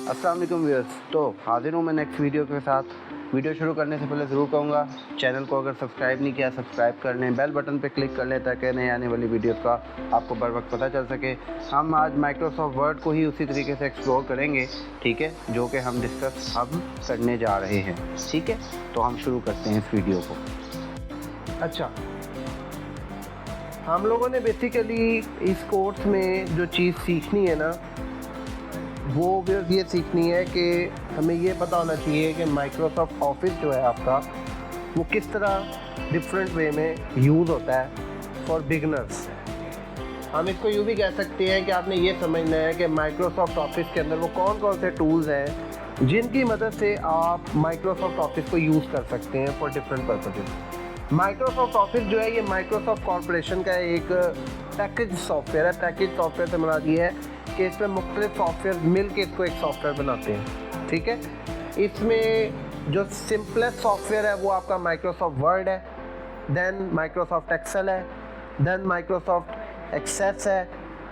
अस्सलाम वालेकुम व्यूअर्स। तो हाजिर हूँ मैं नेक्स्ट वीडियो के साथ। वीडियो शुरू करने से पहले ज़रूर कहूँगा, चैनल को अगर सब्सक्राइब नहीं किया सब्सक्राइब कर लें, बेल बटन पे क्लिक कर लें ताकि नए आने वाली वीडियोस का आपको बर वक्त पता चल सके। हम आज माइक्रोसॉफ्ट वर्ड को ही उसी तरीके से एक्सप्लोर करेंगे, ठीक है, जो कि हम डिस्कस अब करने जा रहे हैं। ठीक है, तो हम शुरू करते हैं इस वीडियो को। अच्छा, हम लोगों ने बेसिकली इस कोर्स में जो चीज़ सीखनी है ना, वो ये सीखनी है कि हमें ये पता होना चाहिए कि माइक्रोसॉफ्ट ऑफिस जो है आपका, वो किस तरह डिफरेंट वे में यूज़ होता है फॉर बिगनर्स। हम इसको यूँ भी कह सकते हैं कि आपने ये समझना है कि माइक्रोसॉफ्ट ऑफिस के अंदर वो कौन कौन से टूल्स हैं जिनकी मदद से आप माइक्रोसॉफ्ट ऑफिस को यूज़ कर सकते हैं for different purposes. Microsoft office जो है ये माइक्रोसॉफ्ट कॉरपोरेशन का एक पैकेज सॉफ्टवेयर है। पैकेज सॉफ्टवेयर से मुराद ये है कि इसमें मुख्तलिफ सॉफ्टवेयर मिल के इसको एक सॉफ्टवेयर बनाते हैं। ठीक है, इसमें जो सिंपलेस्ट सॉफ्टवेयर है वो आपका माइक्रोसॉफ्ट वर्ड है, देन माइक्रोसॉफ्ट एक्सेल है, देन माइक्रोसॉफ्ट एक्सेस है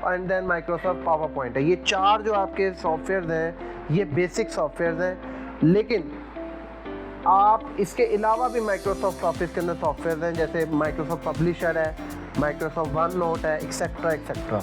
and then Microsoft PowerPoint है। ये चार जो आपके सॉफ्टवेयर हैं ये बेसिक सॉफ्टवेयर हैं, लेकिन आप इसके अलावा भी माइक्रोसॉफ्ट ऑफिस के अंदर सॉफ्टवेयर हैं जैसे माइक्रोसॉफ्ट पब्लिशर है, माइक्रोसॉफ्ट वन नोट है, एक्सेट्रा एक्सेट्रा।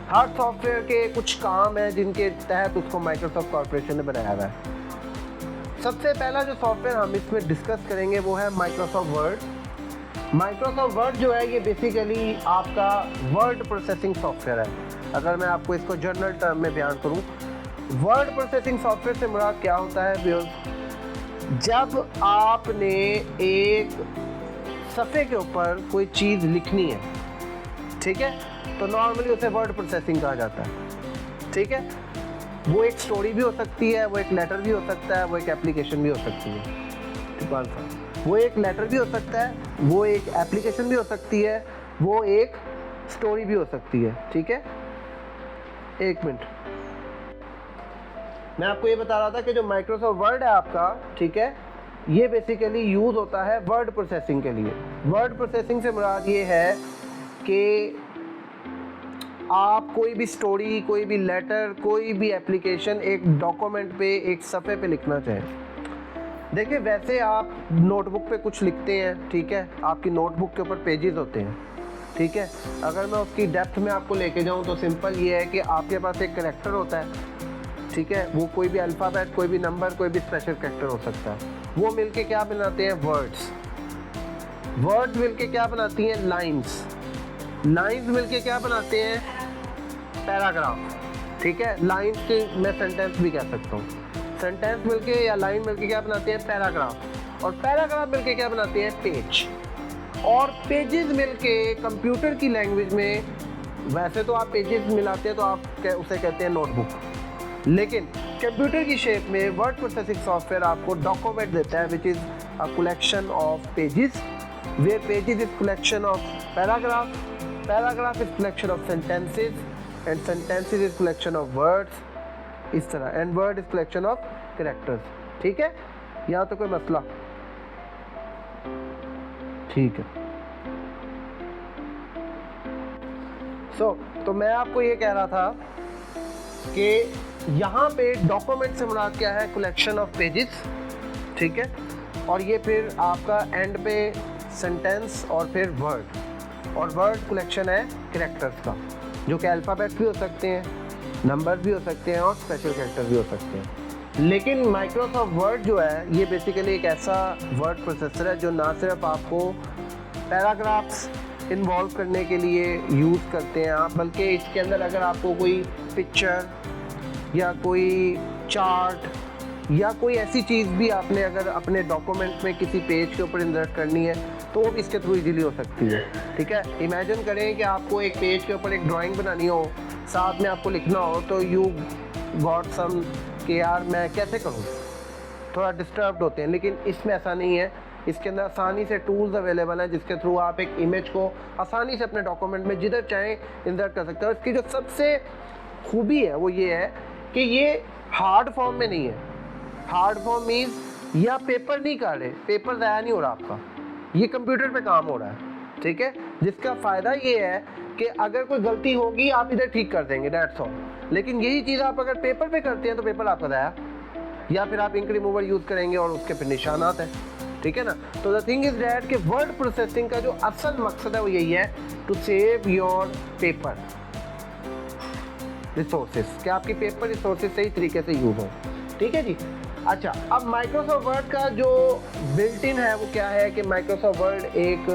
हर सॉफ्टवेयर के कुछ काम हैं जिनके तहत उसको माइक्रोसॉफ्ट कॉरपोरेशन ने बनाया हुआ है। सबसे पहला जो सॉफ्टवेयर हम इसमें डिस्कस करेंगे वो है माइक्रोसॉफ्ट वर्ड। माइक्रोसॉफ्ट वर्ड जो है ये बेसिकली आपका वर्ड प्रोसेसिंग सॉफ्टवेयर है। अगर मैं आपको इसको जनरल टर्म में बयान करूं, वर्ड प्रोसेसिंग सॉफ्टवेयर से मुराद क्या होता है? जब आपने एक सफ़े के ऊपर कोई चीज़ लिखनी है, ठीक है, तो नॉर्मली उसे वर्ड प्रोसेसिंग कहा जाता है। ठीक है, वो एक स्टोरी भी हो सकती है, वो एक लेटर भी हो सकता है, वो एक एप्लीकेशन भी हो सकती है। वो एक लेटर भी हो सकता है, वो एक एप्लीकेशन भी हो सकती है, वो एक स्टोरी भी हो सकती है। ठीक है, एक मिनट, मैं आपको ये बता रहा था कि जो माइक्रोसॉफ्ट वर्ड है आपका, ठीक है, ये बेसिकली यूज़ होता है वर्ड प्रोसेसिंग के लिए। वर्ड प्रोसेसिंग से मुराद ये है कि आप कोई भी स्टोरी, कोई भी लेटर, कोई भी एप्लीकेशन एक डॉक्यूमेंट पे, एक सफ़े पे लिखना चाहें। देखिए, वैसे आप नोटबुक पे कुछ लिखते हैं, ठीक है, आपकी नोटबुक के ऊपर पेजेस होते हैं, ठीक है। अगर मैं उसकी डेप्थ में आपको लेके जाऊं तो सिंपल ये है कि आपके पास एक कैरेक्टर होता है, ठीक है, वो कोई भी अल्फ़ाबेट, कोई भी नंबर, कोई भी स्पेशल कैरेक्टर हो सकता है। वो मिलके क्या बनाते हैं? वर्ड्स। वर्ड्स मिलके क्या बनाती हैं? लाइन्स। लाइन्स मिलके क्या बनाते हैं? पैराग्राफ। ठीक है, लाइन्स के मैं सेंटेंस भी कह सकता हूँ। सेंटेंस मिलके या लाइन मिलके क्या बनाते हैं? पैराग्राफ। और पैराग्राफ मिलके क्या बनाते हैं? पेज। और पेजेस मिलके कंप्यूटर की लैंग्वेज में, वैसे तो आप पेजेस मिलाते हैं तो आप उसे कहते हैं नोटबुक, लेकिन कंप्यूटर की शेप में वर्ड प्रोसेसिंग सॉफ्टवेयर आपको डॉक्यूमेंट देता है, which is a collection of pages, way pages is collection of paragraph, paragraph is collection of sentences, and sentences is collection of words, इस तरह, and word is collection of characters. ठीक है, यहाँ तो कोई मसला? ठीक है। तो मैं आपको ये कह रहा था कि यहाँ पे डॉक्यूमेंट से मुराद क्या है? कलेक्शन ऑफ पेजेस, ठीक है, और ये फिर आपका एंड पे सेंटेंस और फिर वर्ड, और वर्ड कलेक्शन है कैरेक्टर्स का, जो कि अल्फ़ाबेट भी हो सकते हैं, नंबर भी हो सकते हैं और स्पेशल कैरेक्टर भी हो सकते हैं। लेकिन माइक्रोसॉफ्ट वर्ड जो है ये बेसिकली एक ऐसा वर्ड प्रोसेसर है जो ना सिर्फ आपको पैराग्राफ्स इन्वॉल्व करने के लिए यूज़ करते हैं आप, बल्कि इसके अंदर अगर आपको कोई पिक्चर या कोई चार्ट या कोई ऐसी चीज़ भी आपने अगर अपने डॉक्यूमेंट में किसी पेज के ऊपर इंसर्ट करनी है तो वो भी इसके थ्रू इजीली हो सकती है। ठीक है, इमेजिन करें कि आपको एक पेज के ऊपर एक ड्राइंग बनानी हो, साथ में आपको लिखना हो, तो यू गॉट सम कि यार मैं कैसे करूँ, थोड़ा डिस्टर्ब्ड होते हैं। लेकिन इसमें ऐसा नहीं है, इसके अंदर आसानी से टूल्स अवेलेबल हैं जिसके थ्रू आप एक इमेज को आसानी से अपने डॉक्यूमेंट में जिधर चाहें इंसर्ट कर सकते हैं। और इसकी जो सबसे खूबी है वो ये है कि ये हार्ड फॉर्म में नहीं है। हार्ड फॉर्म मीन्स या पेपर नहीं कर रहे, पेपर ज़ाया नहीं हो रहा आपका, ये कंप्यूटर पे काम हो रहा है। ठीक है, जिसका फ़ायदा ये है कि अगर कोई गलती होगी आप इधर ठीक कर देंगे, दैट्स ऑल। लेकिन यही चीज़ आप अगर पेपर पे करते हैं तो पेपर आपका जाया, या फिर आप इंक रिमूवर यूज़ करेंगे और उसके फिर निशान आते हैं, ठीक है ना। तो द थिंग इज दैट कि वर्ड प्रोसेसिंग का जो असल मकसद है वो यही है, to save your paper resources, कि आपकी पेपर रिसोर्सेज सही तरीके से यूज़ हो, ठीक है जी। अच्छा, अब माइक्रोसॉफ्ट वर्ड का जो बिल्ट इन है वो क्या है कि माइक्रोसॉफ्ट वर्ड एक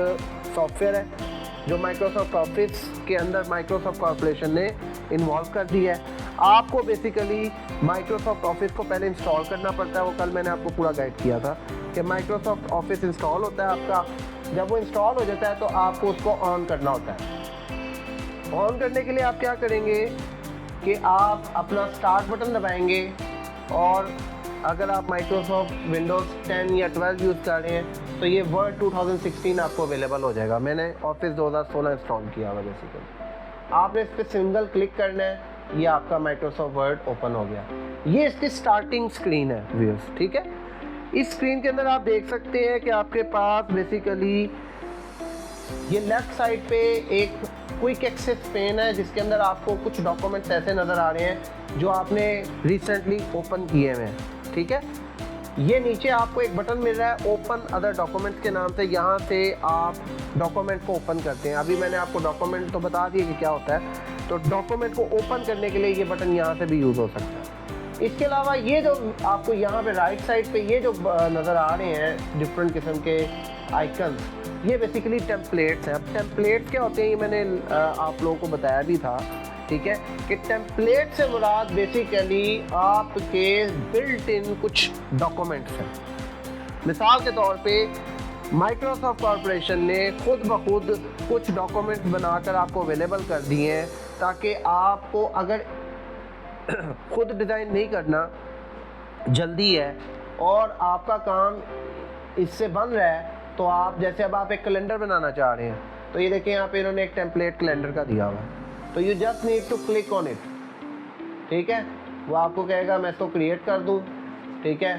सॉफ्टवेयर है जो माइक्रोसॉफ्ट ऑफिस के अंदर माइक्रोसॉफ्ट कॉर्पोरेशन ने इन्वॉल्व कर दिया है। आपको बेसिकली माइक्रोसॉफ्ट ऑफिस को पहले इंस्टॉल करना पड़ता है, वो कल मैंने आपको पूरा गाइड किया था कि माइक्रोसॉफ्ट ऑफिस इंस्टॉल होता है आपका। जब वो इंस्टॉल हो जाता है तो आपको उसको ऑन करना होता है। ऑन करने के लिए आप क्या करेंगे कि आप अपना स्टार्ट बटन दबाएंगे, और अगर आप माइक्रोसॉफ्ट विंडोज़ 10 या 12 यूज़ कर रहे हैं तो ये वर्ड 2016 आपको अवेलेबल हो जाएगा। मैंने ऑफिस 2016 इंस्टॉल किया हुआ बेसिकली। आपने इस पर सिंगल क्लिक करना है, ये आपका माइक्रोसॉफ्ट वर्ड ओपन हो गया। ये इसकी स्टार्टिंग स्क्रीन है व्यूअर्स, ठीक है। इस स्क्रीन के अंदर आप देख सकते हैं कि आपके पास बेसिकली ये लेफ्ट साइड पे एक क्विक एक्सेस पेन है जिसके अंदर आपको कुछ डॉक्यूमेंट्स ऐसे नज़र आ रहे हैं जो आपने रिसेंटली ओपन किए हुए हैं, ठीक है। ये नीचे आपको एक बटन मिल रहा है ओपन अदर डॉक्यूमेंट्स के नाम से, यहाँ से आप डॉक्यूमेंट को ओपन करते हैं। अभी मैंने आपको डॉक्यूमेंट तो बता दिया कि क्या होता है, तो डॉक्यूमेंट को ओपन करने के लिए ये बटन यहाँ से भी यूज़ हो सकता है। इसके अलावा ये जो आपको यहाँ पे राइट साइड पे ये जो नज़र आ रहे हैं डिफरेंट किस्म के आइकन्स, ये बेसिकली टेम्पलेट्स हैं। अब टेम्पलेट्स क्या होते हैं ये मैंने आप लोगों को बताया भी था, ठीक है, कि टेम्पलेट से मुराद बेसिकली आपके बिल्ट इन कुछ डॉक्यूमेंट्स हैं। मिसाल के तौर पे माइक्रोसॉफ्ट कॉर्पोरेशन ने खुद ब खुद कुछ डॉक्यूमेंट्स बनाकर आपको अवेलेबल कर दिए हैं, ताकि आपको अगर खुद डिज़ाइन नहीं करना, जल्दी है और आपका काम इससे बन रहा है, तो आप जैसे अब आप एक कैलेंडर बनाना चाह रहे हैं, तो ये देखें यहाँ पे इन्होंने एक टेम्पलेट कैलेंडर का दिया हुआ है, तो you just need to click on it, ठीक है। वो आपको कहेगा मैं इसको क्रिएट कर दूँ, ठीक है।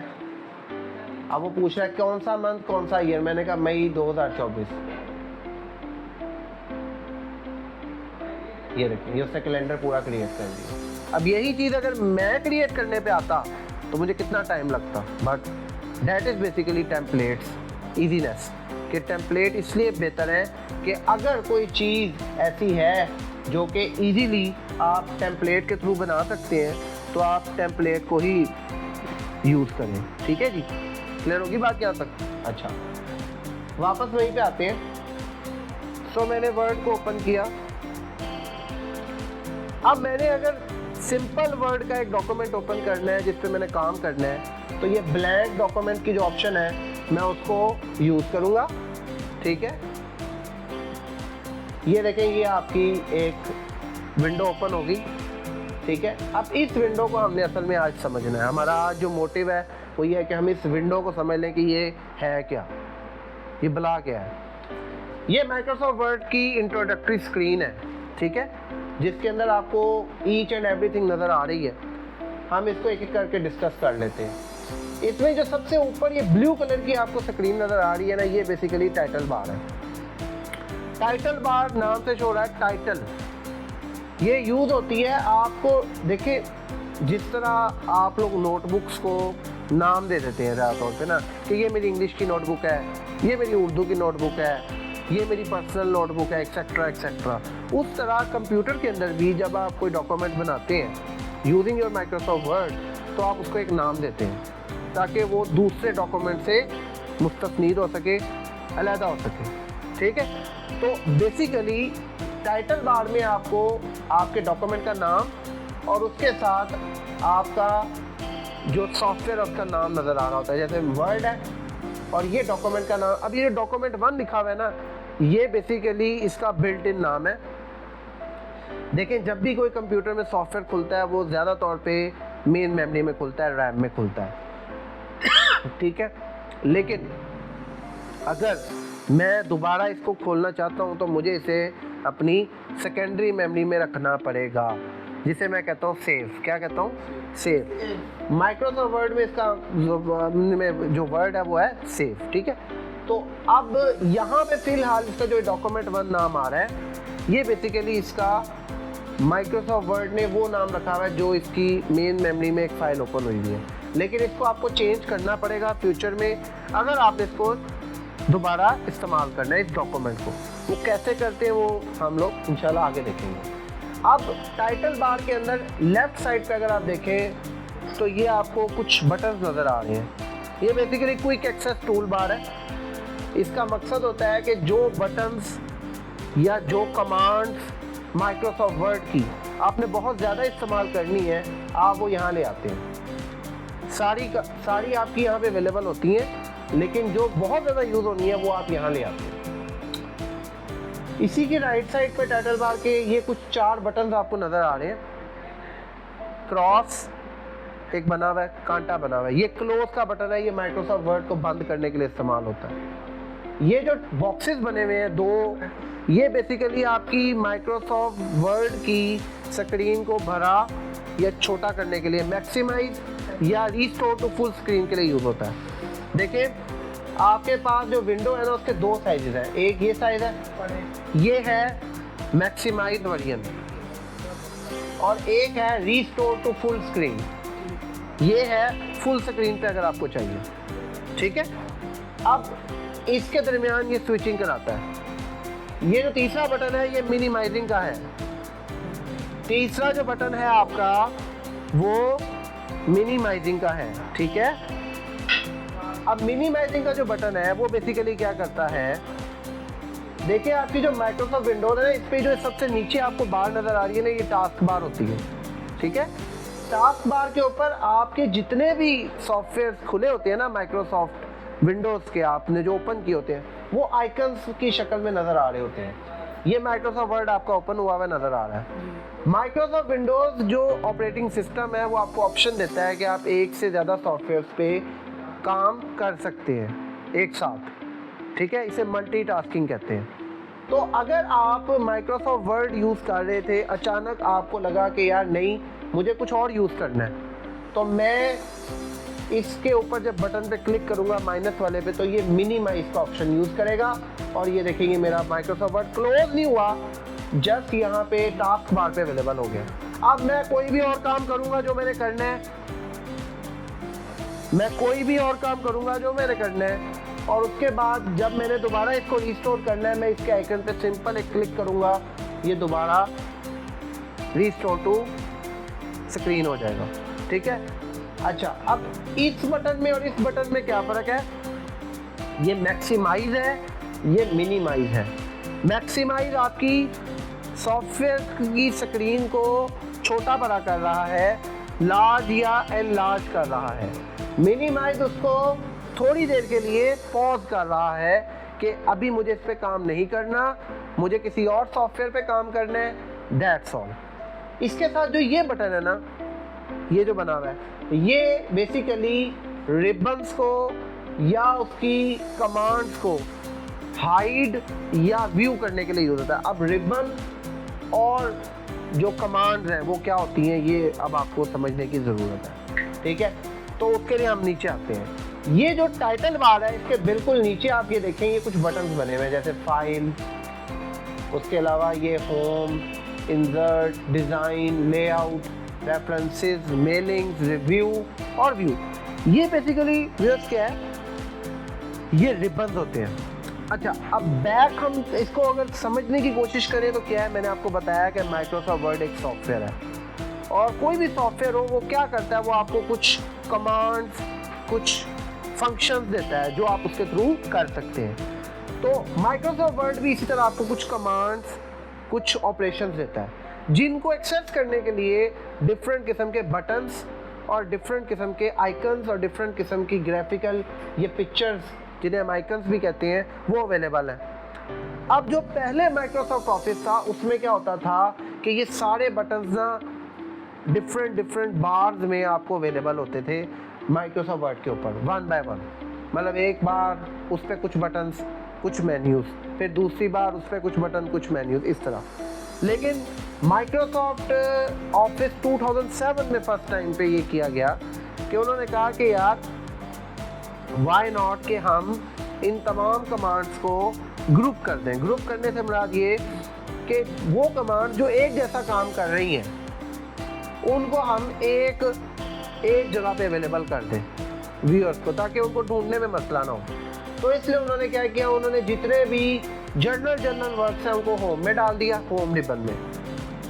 अब वो पूछ रहा है कौन सा मंथ कौन सा ईयर, मैंने कहा मई 2024। ये देखिए, ये उसने कैलेंडर पूरा क्रिएट कर दिया। अब यही चीज़ अगर मैं क्रिएट करने पे आता तो मुझे कितना टाइम लगता, but that is basically templates easiness. कि टेम्पलेट इसलिए बेहतर है कि अगर कोई चीज़ ऐसी है जो कि इजीली आप टेम्पलेट के थ्रू बना सकते हैं, तो आप टेम्पलेट को ही यूज़ करें, ठीक है जी। क्लियर होगी बात क्या तक? अच्छा, वापस वहीं पे आते हैं। सो मैंने वर्ड को ओपन किया। अब मैंने अगर सिंपल वर्ड का एक डॉक्यूमेंट ओपन करना है जिस पे मैंने काम करना है, तो ये ब्लैंक डॉक्यूमेंट की जो ऑप्शन है मैं उसको यूज़ करूँगा, ठीक है। ये देखें, ये आपकी एक विंडो ओपन होगी, ठीक है। अब इस विंडो को हमने असल में आज समझना है। हमारा आज जो मोटिव है वो ये है कि हम इस विंडो को समझ लें कि ये है क्या, ये बला क्या है। ये माइक्रोसॉफ्ट वर्ड की इंट्रोडक्टरी स्क्रीन है, ठीक है, जिसके अंदर आपको ईच एंड एवरीथिंग नज़र आ रही है। हम इसको एक एक करके डिस्कस कर लेते हैं। इसमें जो सबसे ऊपर ये ब्लू कलर की आपको स्क्रीन नज़र आ रही है ना, ये बेसिकली टाइटल बार है। टाइटल बार नाम से शो रहा है टाइटल। ये यूज़ होती है, आपको देखिए जिस तरह आप लोग नोटबुक्स को नाम दे देते हैं ज़्यादा तौर पे ना, कि ये मेरी इंग्लिश की नोटबुक है, ये मेरी उर्दू की नोटबुक है, ये मेरी पर्सनल नोटबुक है, एक्सेट्रा एक्सेट्रा। उस तरह कंप्यूटर के अंदर भी जब आप कोई डॉक्यूमेंट बनाते हैं यूजिंग योर माइक्रोसॉफ्ट वर्ड, तो आप उसको एक नाम देते हैं ताकि वो दूसरे डॉक्यूमेंट से मुस्तनीद हो सके, अलहदा हो सके, ठीक है। तो बेसिकली टाइटल बार में आपको आपके डॉक्यूमेंट का नाम और उसके साथ आपका जो सॉफ्टवेयर है उसका नाम नज़र आ रहा होता है। जैसे वर्ड है और ये डॉक्यूमेंट का नाम, अब ये डॉक्यूमेंट 1 लिखा हुआ है ना, ये बेसिकली इसका बिल्ट इन नाम है। देखें, जब भी कोई कंप्यूटर में सॉफ्टवेयर खुलता है वो ज़्यादा तौर पे मेन मेमोरी में खुलता है, रैम में खुलता है, ठीक है। लेकिन अगर मैं दोबारा इसको खोलना चाहता हूँ तो मुझे इसे अपनी सेकेंडरी मेमोरी में रखना पड़ेगा, जिसे मैं कहता हूँ सेव। क्या कहता हूँ? सेव। माइक्रोसॉफ्ट वर्ड में इसका जो वर्ड है वो है सेव, ठीक है। तो अब यहाँ पे फिलहाल इसका जो डॉक्यूमेंट 1 नाम आ रहा है, ये बेसिकली इसका माइक्रोसॉफ्ट वर्ड ने वो नाम रखा हुआ है जो इसकी मेन मेमोरी में एक फाइल ओपन हुई है, लेकिन इसको आपको चेंज करना पड़ेगा फ्यूचर में अगर आप इसको दोबारा इस्तेमाल करना है इस डॉक्यूमेंट को। वो कैसे करते हैं वो हम लोग इंशाल्लाह आगे देखेंगे। अब टाइटल बार के अंदर लेफ्ट साइड पे अगर आप देखें तो ये आपको कुछ बटन्स नज़र आ रहे हैं। ये basically quick access toolbar है। इसका मकसद होता है कि जो बटन्स या जो कमांड्स माइक्रोसॉफ्ट वर्ड की आपने बहुत ज़्यादा इस्तेमाल करनी है आप वो यहाँ ले आते हैं। सारी आपकी यहाँ पे अवेलेबल होती हैं, लेकिन जो बहुत ज़्यादा यूज़ होनी है वो आप यहाँ ले आते हैं। इसी के राइट साइड पे टाइटल बार के ये कुछ 4 बटन आपको नज़र आ रहे हैं। क्रॉस एक बना हुआ है, कांटा बना हुआ है, ये क्लोज का बटन है, ये माइक्रोसॉफ्ट वर्ड को बंद करने के लिए इस्तेमाल होता है। ये जो बॉक्सेस बने हुए हैं 2, ये बेसिकली आपकी माइक्रोसॉफ्ट वर्ड की स्क्रीन को बड़ा या छोटा करने के लिए, मैक्सिमाइज या रिस्टोर टू फुल स्क्रीन के लिए यूज़ होता है। देखिए आपके पास जो विंडो है ना उसके 2 साइजेस हैं, एक ये साइज है, ये है मैक्सिमाइज वर्जन, और एक है रिस्टोर टू फुल स्क्रीन, ये है फुल स्क्रीन पे अगर आपको चाहिए। ठीक है, अब इसके दरमियान ये स्विचिंग कराता है। ये जो तीसरा बटन है ये मिनिमाइजिंग का है। तीसरा जो बटन है आपका वो मिनिमाइजिंग का है। ठीक है, अब मिनिमाइजिंग का जो बटन है वो बेसिकली क्या करता है, देखिए आपकी जो माइक्रोसॉफ्ट विंडोज है ना, इस पे जो सबसे नीचे आपको बार नज़र आ रही है ना, ये टास्क बार होती है। ठीक है, टास्क बार के ऊपर आपके जितने भी सॉफ्टवेयर खुले होते हैं ना माइक्रोसॉफ्ट विंडोज़ के, आपने जो ओपन किए होते हैं वो आइकन्स की शक्ल में नज़र आ रहे होते हैं। ये माइक्रोसॉफ्ट वर्ड आपका ओपन हुआ हुआ नज़र आ रहा है। माइक्रोसॉफ्ट विंडोज़ जो ऑपरेटिंग सिस्टम है वो आपको ऑप्शन देता है कि आप एक से ज़्यादा सॉफ्टवेयर पे काम कर सकते हैं एक साथ। ठीक है, इसे मल्टीटास्किंग कहते हैं। तो अगर आप माइक्रोसॉफ्ट वर्ड यूज़ कर रहे थे, अचानक आपको लगा कि यार नहीं मुझे कुछ और यूज़ करना है, तो मैं इसके ऊपर जब बटन पे क्लिक करूंगा माइनस वाले पे, तो ये मिनिमाइज का ऑप्शन यूज़ करेगा और ये देखेंगे मेरा माइक्रोसॉफ्ट वर्ड क्लोज नहीं हुआ, जस्ट यहाँ पे टास्क बार पे अवेलेबल हो गया। अब मैं कोई भी और काम करूंगा जो मैंने करना है, और उसके बाद जब मैंने दोबारा इसको रिस्टोर करना है, मैं इसके आइकन पे सिंपल एक क्लिक करूंगा, ये दोबारा रिस्टोर टू स्क्रीन हो जाएगा। ठीक है, अच्छा अब इस बटन में और इस बटन में क्या फ़र्क है, ये मैक्सिमाइज है, ये मिनिमाइज है। मैक्सिमाइज आपकी सॉफ्टवेयर की स्क्रीन को छोटा बड़ा कर रहा है, लार्ज या एनलार्ज कर रहा है। मिनिमाइज उसको थोड़ी देर के लिए पॉज कर रहा है कि अभी मुझे इस पे काम नहीं करना, मुझे किसी और सॉफ्टवेयर पे काम करना है, दैट्स ऑल। इसके साथ जो ये बटन है ना, ये जो बना हुआ है, ये बेसिकली रिबन्स को या उसकी कमांड्स को हाइड या व्यू करने के लिए यूज़ होता है। अब रिबन और जो कमांड्स हैं वो क्या होती हैं, ये अब आपको समझने की ज़रूरत है। ठीक है, तो उसके लिए हम नीचे आते हैं। ये जो टाइटल बार है इसके बिल्कुल नीचे आप ये देखेंगे कुछ बटन्स बने हुए हैं, जैसे फाइल, उसके अलावा ये home, insert, design, layout, references, mailings, review और व्यू। ये बेसिकली व्यूअर्स क्या है, ये रिबन्स होते हैं। अच्छा, अब बैक हम इसको अगर समझने की कोशिश करें तो क्या है, मैंने आपको बताया कि माइक्रोसॉफ्ट वर्ड एक सॉफ्टवेयर है, और कोई भी सॉफ्टवेयर हो वो क्या करता है, वो आपको कुछ कमांड्स, कुछ फंक्शंस देता है जो आप उसके थ्रू कर सकते हैं। तो माइक्रोसॉफ्ट वर्ड भी इसी तरह आपको कुछ कमांड्स, कुछ ऑपरेशंस देता है, जिनको एक्सेस करने के लिए डिफरेंट किस्म के बटन्स और डिफरेंट किस्म के आइकन्स और डिफरेंट किस्म की ग्राफिकल ये पिक्चर्स, जिन्हें हम आइकन्स भी कहते हैं, वो अवेलेबल है। अब जो पहले माइक्रोसॉफ्ट ऑफिस था उसमें क्या होता था कि ये सारे बटन्स ना डिफरेंट बार्स में आपको अवेलेबल होते थे माइक्रोसॉफ्ट वर्ड के ऊपर, 1 बाय 1। मतलब एक बार उस पर कुछ बटन्स, कुछ मेन्यूज़, फिर दूसरी बार उस पर कुछ बटन, कुछ मेन्यूज़, इस तरह। लेकिन माइक्रोसॉफ्ट ऑफिस 2007 में फर्स्ट टाइम पे ये किया गया कि उन्होंने कहा कि यार वाई नॉट कि हम इन तमाम कमांड्स को ग्रुप कर दें। ग्रुप करने से मुराद ये कि वो कमांड जो एक जैसा काम कर रही हैं उनको हम एक जगह पे अवेलेबल कर दें व्यूअर्स को, ताकि उनको ढूंढने में मसला ना हो। तो इसलिए उन्होंने क्या किया, उन्होंने जितने भी जनरल वर्ड्स हैं उनको होम में डाल दिया, होम रिबन में।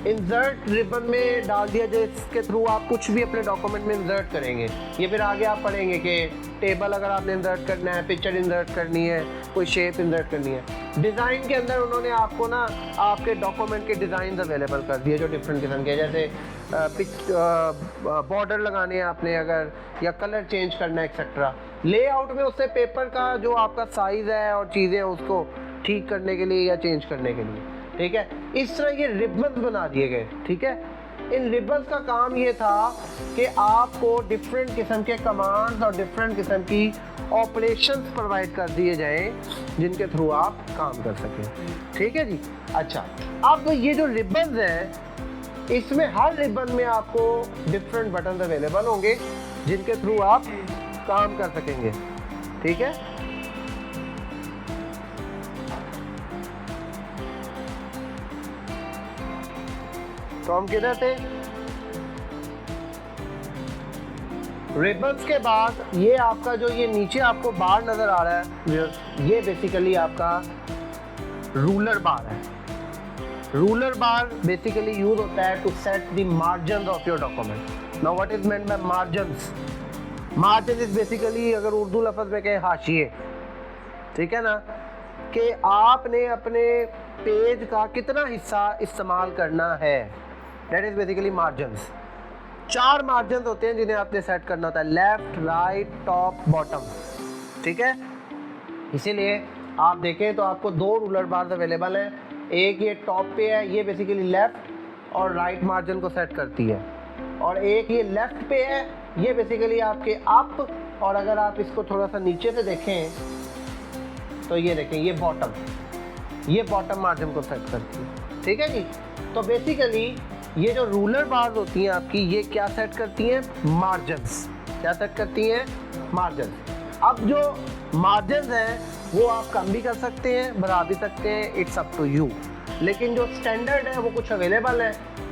इंसर्ट रिबन में डाल दिया, जिसके थ्रू आप कुछ भी अपने डॉक्यूमेंट में इंसर्ट करेंगे। ये फिर आगे आप पढ़ेंगे कि टेबल अगर आपने इंसर्ट करना है, पिक्चर इंसर्ट करनी है, कोई शेप इंसर्ट करनी है। डिज़ाइन के अंदर उन्होंने आपको ना आपके डॉक्यूमेंट के डिज़ाइन अवेलेबल कर दिए जो डिफरेंट किस्म के, जैसे बॉर्डर लगाने हैं आपने अगर, या कलर चेंज करना है एक्सेट्रा। लेआउट में उससे पेपर का जो आपका साइज़ है और चीज़ें उसको ठीक करने के लिए या चेंज करने के लिए, ठीक है। इस तरह ये रिबन्स बना दिए गए, ठीक है। इन रिबन्स का काम ये था कि आपको डिफरेंट किस्म के कमांड्स और डिफरेंट किस्म की ऑपरेशंस प्रोवाइड कर दिए जाएं जिनके थ्रू आप काम कर सकें, ठीक है जी। अच्छा, अब ये जो रिबन्स हैं इसमें हर रिबन में आपको डिफरेंट बटन अवेलेबल होंगे जिनके थ्रू आप काम कर सकेंगे, ठीक है। तो हम किधर थे? रिबन्स के बाद ये आपका जो ये नीचे आपको बार नजर आ रहा है, ये बेसिकली आपका रूलर बार है। रूलर बार बेसिकली यूज होता है to set the margin of your document. Now what is meant by margins? Margin is basically, अगर उर्दू लफ्ज में कहें, हाशिए, ठीक है ना, कि आपने अपने पेज का कितना हिस्सा इस्तेमाल करना है, that is basically margins. 4 margin होते हैं जिन्हें आपने सेट करना होता है, लेफ्ट, राइट, टॉप, बॉटम, ठीक है। इसीलिए आप देखें तो आपको 2 रूलर बार्स अवेलेबल हैं। एक ये टॉप पे है, ये बेसिकली लेफ्ट और राइट मार्जिन को सेट करती है, और एक ये लेफ्ट पे है, ये बेसिकली आपके अप, और अगर आप इसको थोड़ा सा नीचे से देखें तो ये देखें, ये बॉटम मार्जिन को सेट करती है, ठीक है जी। तो बेसिकली ये जो रूलर बार्स होती हैं आपकी, ये क्या सेट करती हैं? मार्जिन्स। क्या सेट करती हैं? मार्जिन्स। अब जो मार्जिन्स हैं वो आप कम भी कर सकते हैं, बढ़ा भी सकते हैं, इट्स अप टू यू। लेकिन जो स्टैंडर्ड है वो कुछ अवेलेबल है,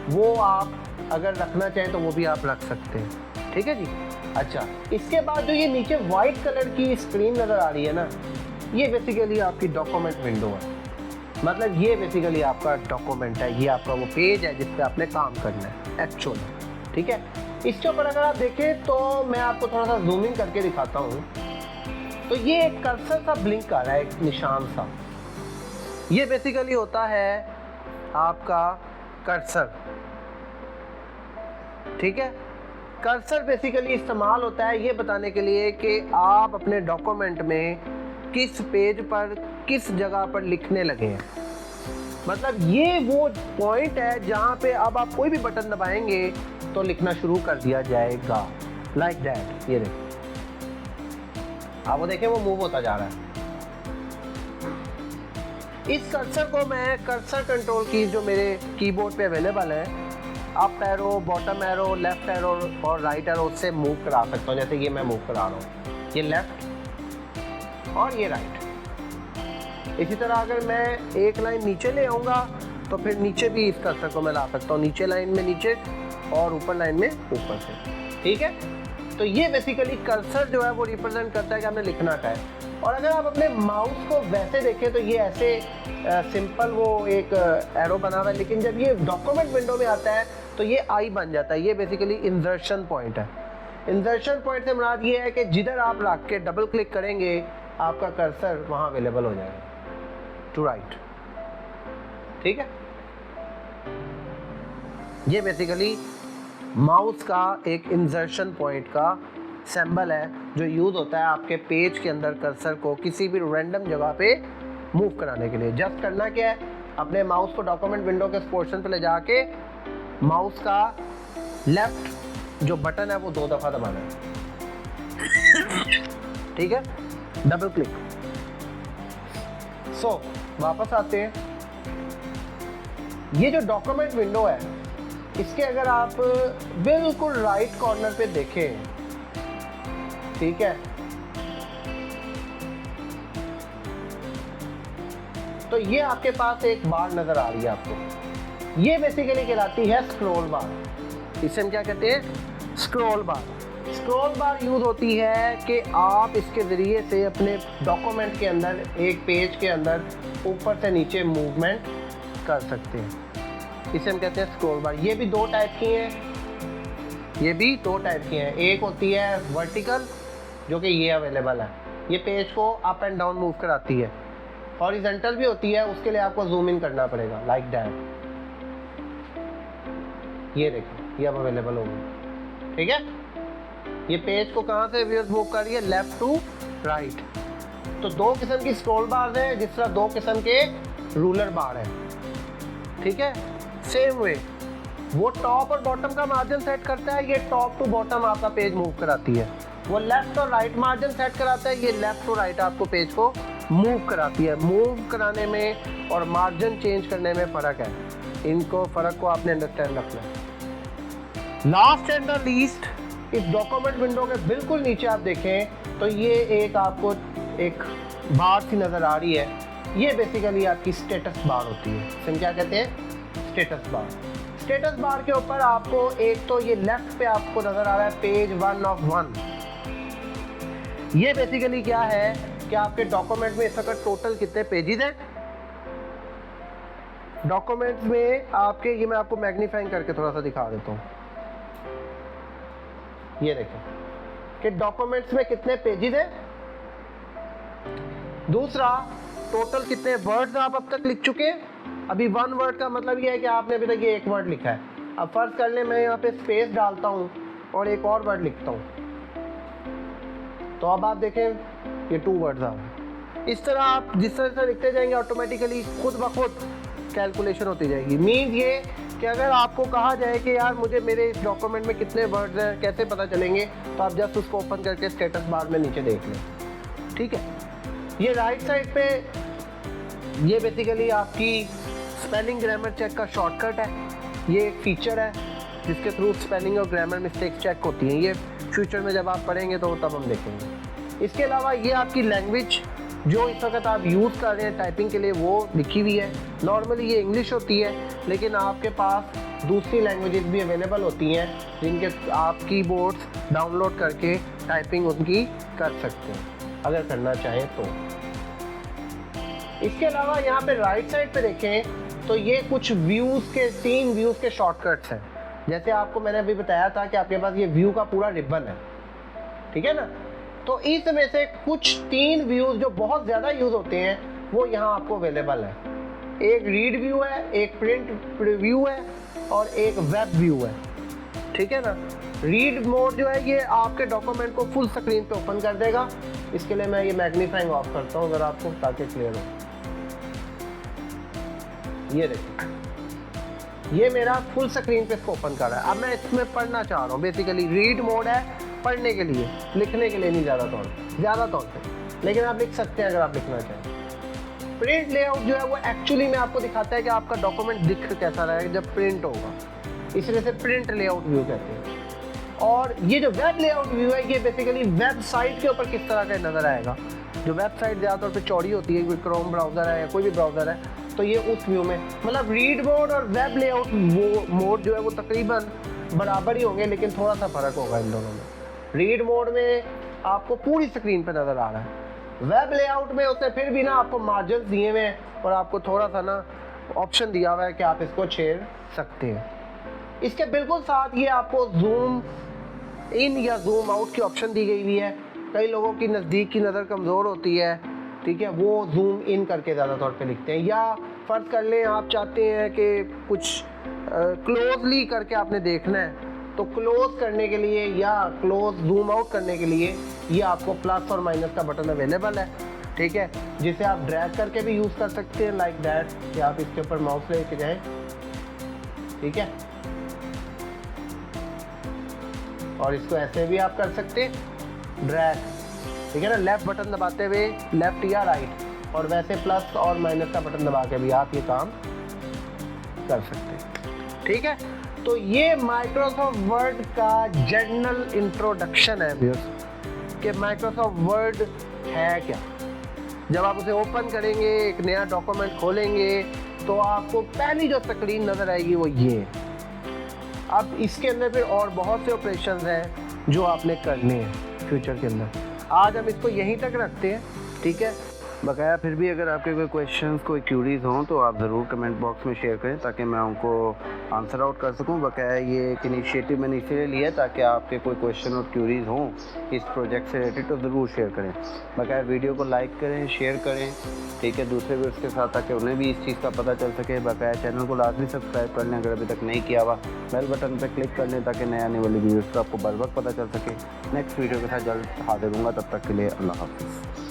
वो आप अगर रखना चाहें तो वो भी आप रख सकते हैं, ठीक है जी। अच्छा, इसके बाद जो ये नीचे वाइट कलर की स्क्रीन नज़र आ रही है ना, ये बेसिकली आपकी डॉक्यूमेंट विंडो है। मतलब ये बेसिकली आपका डॉक्यूमेंट है, ये आपका वो पेज है जिस पे आपने काम करना है एक्चुअल, ठीक है। इसके ऊपर अगर आप देखें तो मैं आपको थोड़ा सा जूमिंग करके दिखाता हूँ। तो ये एक कर्सर सा ब्लिंक कर रहा है, एक निशान सा, ये बेसिकली होता है आपका कर्सर, ठीक है। कर्सर बेसिकली इस्तेमाल होता है ये बताने के लिए कि आप अपने डॉक्यूमेंट में किस पेज पर किस जगह पर लिखने लगे हैं। मतलब ये वो पॉइंट है जहाँ पे अब आप कोई भी बटन दबाएंगे तो लिखना शुरू कर दिया जाएगा, लाइक दैट। ये देखिए, आप वो देखें, वो मूव होता जा रहा है। इस कर्सर को मैं कर्सर कंट्रोल की जो मेरे कीबोर्ड पे अवेलेबल है, up arrow, bottom arrow, left arrow और राइट एरो से मूव करा सकता हूँ। जैसे ये मैं मूव करा रहा हूँ, ये लेफ्ट और ये राइट। इसी तरह अगर मैं एक लाइन नीचे ले आऊँगा तो फिर नीचे भी इस कर्सर को मैं ला सकता हूँ, नीचे लाइन में नीचे और ऊपर लाइन में ऊपर से, ठीक है। तो ये बेसिकली कर्सर जो है वो रिप्रेजेंट करता है कि हमने लिखना क्या है। और अगर आप अपने माउस को वैसे देखें तो ये ऐसे सिंपल वो एक एरो बना हुआ है, लेकिन जब ये डॉक्यूमेंट विंडो में आता है तो ये आई बन जाता है। ये बेसिकली इंसर्शन पॉइंट है। इंसर्शन पॉइंट से मुराद ये है कि जिधर आप रख के डबल क्लिक करेंगे आपका कर्सर वहाँ अवेलेबल हो जाएगा, टू राइट, ठीक है। ये बेसिकली माउस का एक इंसर्शन पॉइंट का सिंबल है जो यूज़ होता है आपके पेज के अंदर कर्सर को किसी भी रैंडम जगह पे मूव कराने के लिए। जस्ट करना क्या है, अपने माउस को डॉक्यूमेंट विंडो के पोर्शन पे ले जाके माउस का लेफ्ट जो बटन है वो 2 दफ़ा दबाना है, ठीक है, डबल क्लिक। सो वापस आते हैं, ये जो डॉक्यूमेंट विंडो है इसके अगर आप बिल्कुल राइट कॉर्नर पे देखें, ठीक है, तो ये आपके पास एक बार नजर आ रही है आपको, ये बेसिकली कहलाती है स्क्रॉल बार। इसे हम क्या कहते हैं? स्क्रॉल बार। स्क्रॉल बार यूज होती है कि आप इसके ज़रिए से अपने डॉक्यूमेंट के अंदर, एक पेज के अंदर ऊपर से नीचे मूवमेंट कर सकते हैं। इसे हम कहते हैं स्क्रॉल बार। ये भी दो टाइप की हैं, ये भी दो टाइप की हैं। एक होती है वर्टिकल, जो कि ये अवेलेबल है, ये पेज को अप एंड डाउन मूव कराती है। हॉरिजॉन्टल भी होती है, उसके लिए आपको जूम इन करना पड़ेगा, लाइक दैट। ये देखो, ये अब अवेलेबल हो गई, ठीक है। ये पेज को कहाँ से व्यूअर्स मूव कर रही है? Left to right. तो दो किस्म की स्क्रॉल बार है, जिस तरह दो किस्म के रूलर बार है, ठीक है। सेम वे वो टॉप और बॉटम का मार्जिन सेट करता है, ये टॉप टू बॉटम आपका पेज मूव कराती है। वो लेफ्ट और राइट मार्जिन सेट कराता है, ये लेफ्ट टू राइट आपको पेज को मूव कराती है। मूव कराने में और मार्जिन चेंज करने में फ़र्क है, इनको फ़र्क को आपने अंडरस्टैंड रखना है। लास्ट एंड द लीस्ट, इस डॉक्यूमेंट विंडो के बिल्कुल नीचे आप देखें तो ये एक आपको एक बार सी नज़र आ रही है, ये बेसिकली आपकी स्टेटस बार होती है। इसमें क्या कहते हैं? Status bar. स्टेटस बार के ऊपर आपको एक तो ये लेफ्ट पे आपको नज़र आ रहा है पेज 1 of 1। ये बेसिकली क्या है कि आपके डॉक्यूमेंट में इस वक्त टोटल कितने पेजेस हैं डॉक्यूमेंट में आपके। ये मैं आपको मैग्नीफाइंग करके थोड़ा सा दिखा देता हूँ। ये देखें कि डॉक्यूमेंट्स में कितने पेजेस हैं। दूसरा, टोटल कितने वर्ड्स आप अब तक लिख चुके हैं। अभी 1 वर्ड का मतलब ये है कि आपने अभी तक ये एक वर्ड लिखा है। अब फर्ज कर ले मैं यहाँ पे स्पेस डालता हूँ और एक और वर्ड लिखता हूँ, तो अब आप देखें ये 2 वर्ड्स आ गए। इस तरह आप जिस तरह से लिखते जाएंगे ऑटोमेटिकली खुद ब खुद कैलकुलेशन होती जाएगी। मीन्स ये कि अगर आपको कहा जाए कि यार मुझे मेरे इस डॉक्यूमेंट में कितने वर्ड्स हैं, कैसे पता चलेंगे, तो आप जस्ट उसको ओपन करके स्टेटस बार में नीचे देख लें, ठीक है। ये राइट साइड पे ये बेसिकली आपकी स्पेलिंग ग्रामर चेक का शॉर्टकट है। ये एक फीचर है जिसके थ्रू स्पेलिंग और ग्रामर मिस्टेक्स चेक होती हैं। ये फ्यूचर में जब आप पढ़ेंगे तो तब हम देखेंगे। इसके अलावा ये आपकी लैंग्वेज जो इस वक्त आप यूज़ कर रहे हैं टाइपिंग के लिए, वो लिखी हुई है। नॉर्मली ये इंग्लिश होती है, लेकिन आपके पास दूसरी लैंग्वेजेस भी अवेलेबल होती हैं जिनके आप कीबोर्ड्स डाउनलोड करके टाइपिंग उनकी कर सकते हैं अगर करना चाहें तो। इसके अलावा यहाँ पे राइट साइड पे देखें तो ये कुछ व्यूज़ के 3 व्यूज़ के शॉर्टकट्स हैं। जैसे आपको मैंने अभी बताया था कि आपके पास ये व्यू का पूरा रिबन है, ठीक है ना। तो इसमें से कुछ 3 व्यूज़ जो बहुत ज़्यादा यूज़ होते हैं वो यहाँ आपको अवेलेबल है। एक रीड व्यू है, एक प्रिंट व्यू है और एक वेब व्यू है, ठीक है ना। रीड मोड जो है ये आपके डॉक्यूमेंट को फुल स्क्रीन पे ओपन कर देगा। इसके लिए मैं ये मैग्नीफाइंग ऑफ करता हूँ अगर आपको, ताकि क्लियर हो। ये देखिए, ये मेरा फुल स्क्रीन पे इसको ओपन कर रहा है। अब मैं इसमें पढ़ना चाह रहा हूँ। बेसिकली रीड मोड है पढ़ने के लिए, लिखने के लिए नहीं ज़्यादा तौर पे, लेकिन आप लिख सकते हैं अगर आप लिखना चाहें। प्रिंट लेआउट जो है वो एक्चुअली में आपको दिखाता है कि आपका डॉक्यूमेंट दिख कैसा रहेगा जब प्रिंट होगा, इसलिए से प्रिंट लेआउट व्यू कहते हैं। और ये जो वेब लेआउट व्यू है ये बेसिकली वेबसाइट के ऊपर किस तरह का नज़र आएगा। जो वेबसाइट ज़्यादातौर पे चौड़ी होती है, कोई क्रोम ब्राउज़र है या कोई भी ब्राउज़र है, तो ये उस व्यू में, मतलब रीड मोड और वेब लेआउट वो मोड जो है वो तकरीबन बराबर ही होंगे, लेकिन थोड़ा सा फ़र्क होगा इन दोनों में। रीड मोड में आपको पूरी स्क्रीन पे नज़र आ रहा है, वेब लेआउट में उसने फिर भी ना आपको मार्जिन दिए हुए हैं और आपको थोड़ा सा ना ऑप्शन दिया हुआ है कि आप इसको छेड़ सकते हैं। इसके बिल्कुल साथ ये आपको जूम इन या जूम आउट की ऑप्शन दी गई हुई है। कई लोगों की नज़दीक की नज़र कमज़ोर होती है, ठीक है, वो जूम इन करके ज़्यादा तौर पे लिखते हैं। या फ़र्ज़ कर लें आप चाहते हैं कि कुछ क्लोजली करके आपने देखना है, तो क्लोज करने के लिए या क्लोज जूम आउट करने के लिए ये आपको प्लस और माइनस का बटन अवेलेबल है, ठीक है, जिसे आप ड्रैग करके भी यूज़ कर सकते हैं, लाइक दैट, कि आप इसके ऊपर माउस लेके जाएं, ठीक है। और इसको ऐसे भी आप कर सकते हैं ड्रैग, ठीक है ना, लेफ्ट बटन दबाते हुए, लेफ्ट या राइट, और वैसे प्लस और माइनस का बटन दबा के भी आप ये काम कर सकते हैं, ठीक है। तो ये माइक्रोसॉफ्ट वर्ड का जनरल इंट्रोडक्शन है व्यूअर्स कि माइक्रोसॉफ्ट वर्ड है क्या। जब आप उसे ओपन करेंगे, एक नया डॉक्यूमेंट खोलेंगे, तो आपको पहली जो स्क्रीन नज़र आएगी वो ये है। अब इसके अंदर फिर और बहुत से ऑपरेशंस हैं जो आपने करने हैं फ्यूचर के अंदर। आज हम इसको यहीं तक रखते हैं, ठीक है। बकाया फिर भी अगर आपके कोई क्वेश्चंस कोई क्यूरीज हों तो आप ज़रूर कमेंट बॉक्स में शेयर करें ताकि मैं उनको आंसर आउट कर सकूं। बकाया ये एक इनिशिएटिव मैंने इसलिए लिया है ताकि आपके कोई क्वेश्चन और क्यूरीज हों इस प्रोजेक्ट से रिलेटेड तो ज़रूर शेयर करें। बकाया वीडियो को लाइक करें, शेयर करें, ठीक है, दूसरे भी उसके साथ ताकि उन्हें भी इस चीज़ का पता चल सके। बकाया चैनल को लाजमी सब्सक्राइब कर लें अगर अभी तक नहीं किया हुआ, बेल बटन पर क्लिक कर लें ताकि नए आने वाली वीडियोज़ का आपको बर वक्त पता चल सके। नेक्स्ट वीडियो के साथ जल्द हाजिर होऊंगा, तब तक के लिए अल्लाह हाफ़िज़।